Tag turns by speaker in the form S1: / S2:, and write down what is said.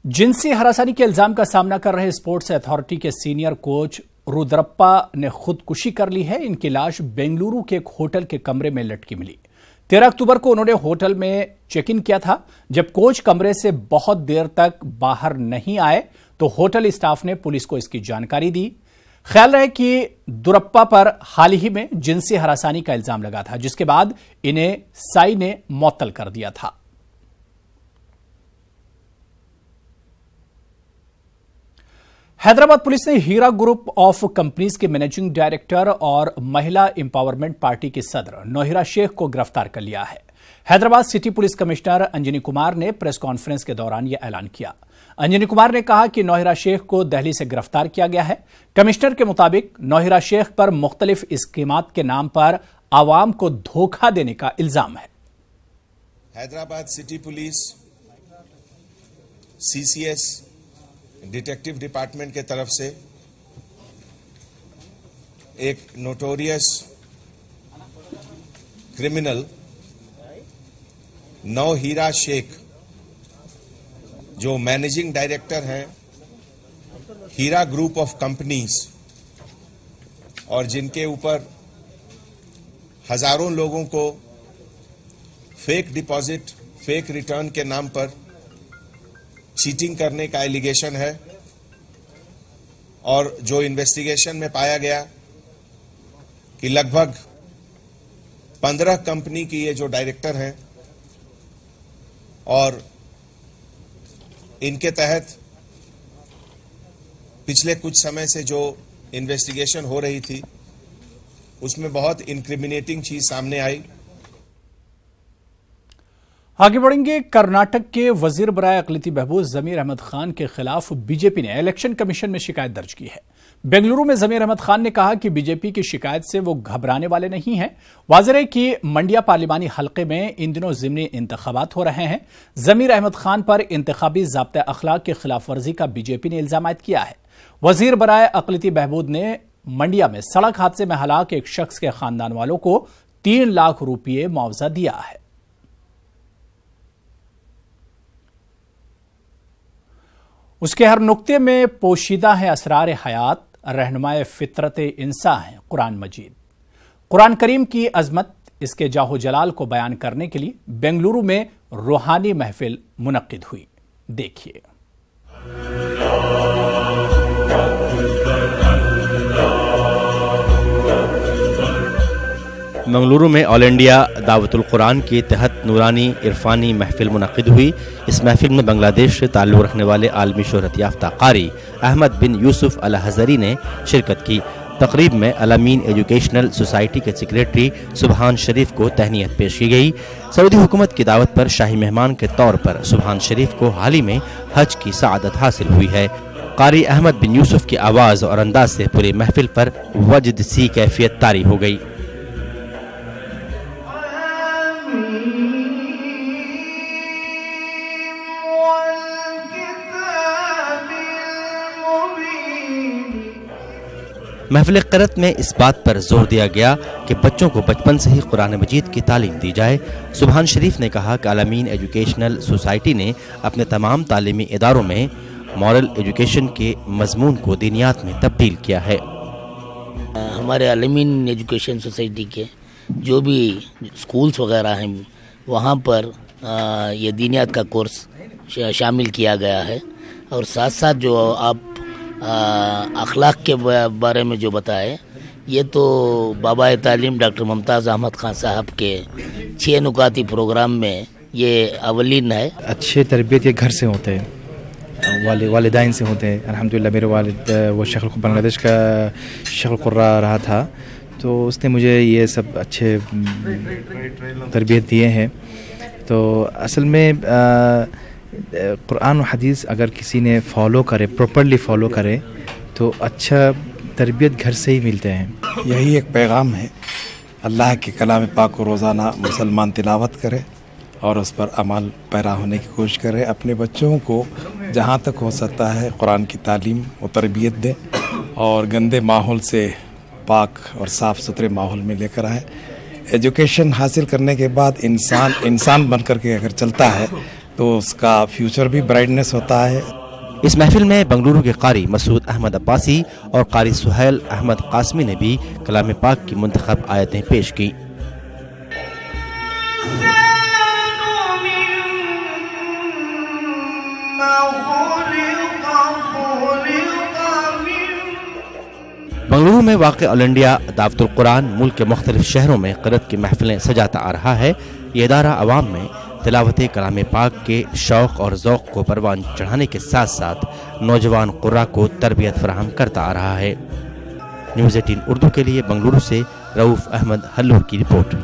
S1: जिनसी हरासानी के इल्जाम का सामना कर रहे स्पोर्ट्स अथॉरिटी के सीनियर कोच रुद्रप्पा ने खुदकुशी कर ली है। इनकी लाश बेंगलुरु के एक होटल के कमरे में लटकी मिली। 13 अक्टूबर को उन्होंने होटल में चेक इन किया था। जब कोच कमरे से बहुत देर तक बाहर नहीं आए तो होटल स्टाफ ने पुलिस को इसकी जानकारी दी। ख्याल रहे कि दुरप्पा पर हाल ही में जिनसी हरासानी का इल्जाम लगा था, जिसके बाद इन्हें साई ने मुअत्तल कर दिया था। हैदराबाद पुलिस ने हीरा ग्रुप ऑफ कंपनीज के मैनेजिंग डायरेक्टर और महिला एम्पावरमेंट पार्टी की सदर नौहिरा शेख को गिरफ्तार कर लिया है। Hyderabad city police commissioner Anjani Kumar ने प्रेस कॉन्फ्रेंस के दौरान यह ऐलान किया। अंजनी कुमार ने कहा कि नौहिरा शेख को दिल्ली से गिरफ्तार किया गया है। कमिश्नर के मुताबिक नौहिरा शेख पर मुख्तलिफ स्कीमात के नाम पर आवाम को धोखा देने का इल्जाम है।
S2: Hyderabad city police CCS detective department के तरफ से एक नोटोरियस क्रिमिनल नौहिरा शेख, जो मैनेजिंग डायरेक्टर हैं हीरा ग्रुप ऑफ कंपनीज और जिनके ऊपर हजारों लोगों को फेक डिपॉजिट, फेक रिटर्न के नाम पर चीटिंग करने का एलिगेशन है, और जो इन्वेस्टिगेशन में पाया गया कि लगभग 15 कंपनी की ये जो डायरेक्टर हैं और इनके तहत पिछले कुछ समय से जो इन्वेस्टिगेशन हो रही थी उसमें बहुत इंक्रिमिनेटिंग चीज सामने आई।
S1: आगे बढ़ेंगे। कर्नाटक के वजीर बराए अक़लियती बहबूद ज़मीर अहमद खान के खिलाफ बीजेपी ने इलेक्शन कमीशन में शिकायत दर्ज की है। बेंगलुरु में ज़मीर अहमद खान ने कहा कि बीजेपी की शिकायत से वो घबराने वाले नहीं हैं। वाज़ेह है कि मंडिया पार्लिमानी हल्के में इन दिनों ज़िमनी इंतखाबात हो रहे हैं। ज़मीर अहमद खान पर इंतखाबी ज़ाब्ता अखलाक की खिलाफ वर्जी का बीजेपी ने इल्जाम किया है। वजीर बराए अक़लियती बहबूद ने मंडिया में सड़क हादसे में हलाक एक शख्स के खानदान वालों को 3 लाख रुपये मुआवजा दिया है। उसके हर नुक्ते में पोशीदा है असरार हयात, रहनुमाए फितरत इंसा है कुरान मजीद। कुरान करीम की अजमत, इसके जाहो जलाल को बयान करने के लिए बेंगलुरु में रूहानी महफिल मुनक्किद हुई। देखिए।
S3: मंगलुरु में ऑल इंडिया दावतुल कुरान के तहत नूरानी इरफानी महफिल मुनक्किद हुई। इस महफिल में बांग्लादेश से ताल्लुक़ रखने वाले आलमी शोहरत याफ्ता कारी अहमद बिन यूसुफ अल हज़री ने शिरकत की। तकरीब में अल-अमीन एजुकेशनल सोसाइटी के सेक्रेटरी सुबहान शरीफ को तहनीत पेश की गई। सऊदी हुकूमत की दावत पर शाही मेहमान के तौर पर सुबहान शरीफ को हाल ही में हज की सआदत हासिल हुई है। कारी अहमद बिन यूसुफ की आवाज़ और अंदाज से पूरी महफिल पर वजद सी कैफियत तारी हो गई। महफिल क़िरात में इस बात पर जोर दिया गया कि बच्चों को बचपन से ही कुरान मजीद की तालीम दी जाए। सुबहान शरीफ ने कहा कि अल-अमीन एजुकेशनल सोसाइटी ने अपने तमाम तालीमी इदारों में मॉरल एजुकेशन के मजमून को दीनियात में तब्दील किया है।
S4: हमारे अल-अमीन एजुकेशन सोसाइटी के जो भी स्कूल्स वगैरह हैं वहाँ पर ये दीनियात का कोर्स शामिल किया गया है, और साथ साथ जो आप अखलाक के बारे में जो बताए, ये तो बाबा तालीम डॉक्टर मुमताज़ अहमद खान साहब के 6 नुकाती प्रोग्राम में ये अवलीन है।
S5: अच्छे तरबियत ये घर से होते हैं, वालिदैन से होते हैं। अल्हम्दुलिल्लाह मेरे वालिद वो बांग्लादेश का शेख कुर्रा रहा था, तो उसने मुझे ये सब अच्छे तरबियत दिए हैं। तो असल में कुरान और हदीस अगर किसी ने फॉलो करे, प्रॉपरली फॉलो करे, तो अच्छा तरबियत घर से ही मिलते हैं।
S6: यही एक पैगाम है, अल्लाह के कलाम पाक को रोज़ाना मुसलमान तिलावत करे और उस पर अमल पैरा होने की कोशिश करे। अपने बच्चों को जहाँ तक हो सकता है कुरान की तालीम और तरबियत दे, और गंदे माहौल से पाक और साफ़ सुथरे माहौल में लेकर आए। एजुकेशन हासिल करने के बाद इंसान बन करके अगर चलता है तो उसका फ्यूचर भी ब्राइटनेस होता है।
S3: इस महफिल में बंगलुरु के कारी मसूद अहमद अब्बासी और कारी सुहैल अहमद कासमी ने भी कलाम पाक की मुंतखब आयतें पेश की। बंगलुरु में वाक़ ऑल इंडिया दावतुल कुरान मुल्क के मुख्तलिफ शहरों में क़िरात की महफिलें सजाता आ रहा है। ये इदारा अवाम में तिलावत कलाम पाक के शौक़ और ज़ौक़ को परवान चढ़ाने के साथ साथ नौजवान क़ुर्रा को तरबियत फराहम करता आ रहा है। न्यूज़ 18 उर्दू के लिए बंगलुरु से रऊफ़ अहमद हल्लूर की रिपोर्ट।